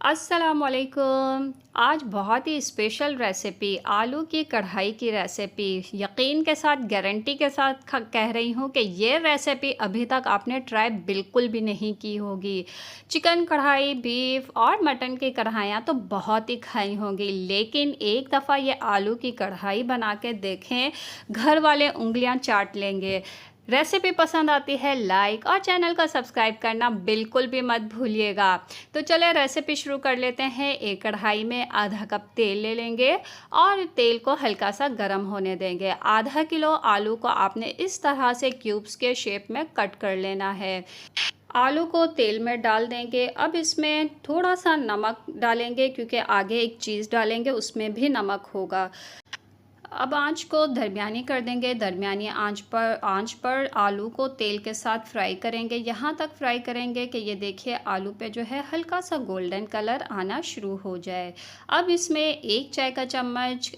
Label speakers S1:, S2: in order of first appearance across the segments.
S1: अस्सलामुअलैकुम। आज बहुत ही स्पेशल रेसिपी आलू की कढ़ाई की रेसिपी यकीन के साथ गारंटी के साथ कह रही हूँ कि ये रेसिपी अभी तक आपने ट्राई बिल्कुल भी नहीं की होगी। चिकन कढ़ाई, बीफ और मटन की कढ़ाइयाँ तो बहुत ही खाई होंगी, लेकिन एक दफ़ा ये आलू की कढ़ाई बना के देखें, घर वाले उँगलियाँ चाट लेंगे। रेसिपी पसंद आती है लाइक और चैनल का सब्सक्राइब करना बिल्कुल भी मत भूलिएगा। तो चले रेसिपी शुरू कर लेते हैं। एक कढ़ाई में आधा कप तेल ले लेंगे और तेल को हल्का सा गर्म होने देंगे। आधा किलो आलू को आपने इस तरह से क्यूब्स के शेप में कट कर लेना है। आलू को तेल में डाल देंगे। अब इसमें थोड़ा सा नमक डालेंगे क्योंकि आगे एक चीज़ डालेंगे उसमें भी नमक होगा। अब आंच को दरमियानी कर देंगे। दरमियानी आंच पर आलू को तेल के साथ फ्राई करेंगे। यहाँ तक फ्राई करेंगे कि ये देखिए आलू पे जो है हल्का सा गोल्डन कलर आना शुरू हो जाए। अब इसमें 1 चाय का चम्मच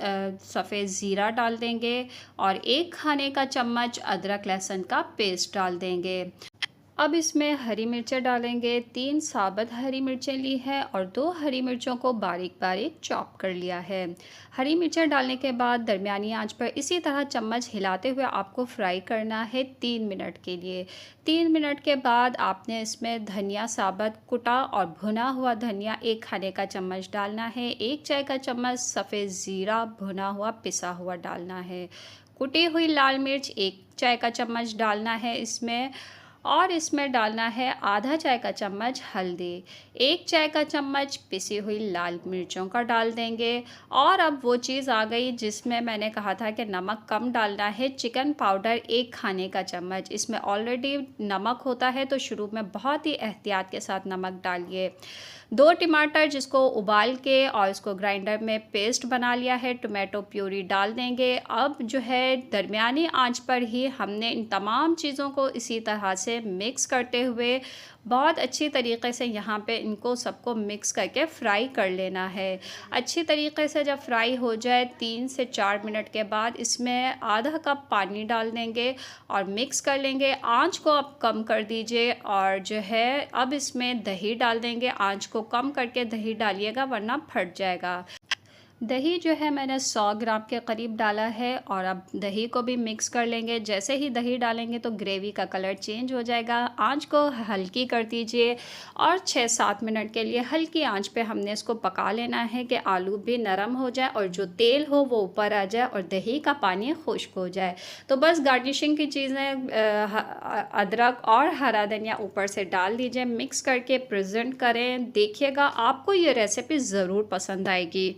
S1: सफ़ेद ज़ीरा डाल देंगे और 1 खाने का चम्मच अदरक लहसुन का पेस्ट डाल देंगे। अब इसमें हरी मिर्चें डालेंगे। 3 साबुत हरी मिर्चें ली है और 2 हरी मिर्चों को बारीक बारीक चॉप कर लिया है। हरी मिर्चें डालने के बाद दरमियानी आंच पर इसी तरह चम्मच हिलाते हुए आपको फ्राई करना है 3 मिनट के लिए। 3 मिनट के बाद आपने इसमें धनिया साबुत कुटा और भुना हुआ धनिया 1 खाने का चम्मच डालना है। 1 चाय का चम्मच सफ़ेद ज़ीरा भुना हुआ पिसा हुआ डालना है। कुटी हुई लाल मिर्च 1 चाय का चम्मच डालना है इसमें, और इसमें डालना है आधा चाय का चम्मच हल्दी। 1 चाय का चम्मच पिसी हुई लाल मिर्चों का डाल देंगे। और अब वो चीज़ आ गई जिसमें मैंने कहा था कि नमक कम डालना है। चिकन पाउडर 1 खाने का चम्मच, इसमें ऑलरेडी नमक होता है तो शुरू में बहुत ही एहतियात के साथ नमक डालिए। 2 टमाटर जिसको उबाल के और इसको ग्राइंडर में पेस्ट बना लिया है, टोमेटो प्यूरी डाल देंगे। अब जो है दरमियानी आंच पर ही हमने इन तमाम चीज़ों को इसी तरह से मिक्स करते हुए बहुत अच्छी तरीके से यहाँ पे इनको सबको मिक्स करके फ्राई कर लेना है। अच्छी तरीके से जब फ्राई हो जाए 3 से 4 मिनट के बाद इसमें आधा कप पानी डाल देंगे और मिक्स कर लेंगे। आंच को अब कम कर दीजिए और जो है अब इसमें दही डाल देंगे। आंच को कम करके दही डालिएगा वरना फट जाएगा। दही जो है मैंने 100 ग्राम के करीब डाला है और अब दही को भी मिक्स कर लेंगे। जैसे ही दही डालेंगे तो ग्रेवी का कलर चेंज हो जाएगा। आंच को हल्की कर दीजिए और 6-7 मिनट के लिए हल्की आंच पे हमने इसको पका लेना है कि आलू भी नरम हो जाए और जो तेल हो वो ऊपर आ जाए और दही का पानी खुश्क हो जाए। तो बस गार्निशिंग की चीज़ें अदरक और हरा धनिया ऊपर से डाल दीजिए। मिक्स करके प्रेजेंट करें। देखिएगा आपको ये रेसिपी ज़रूर पसंद आएगी।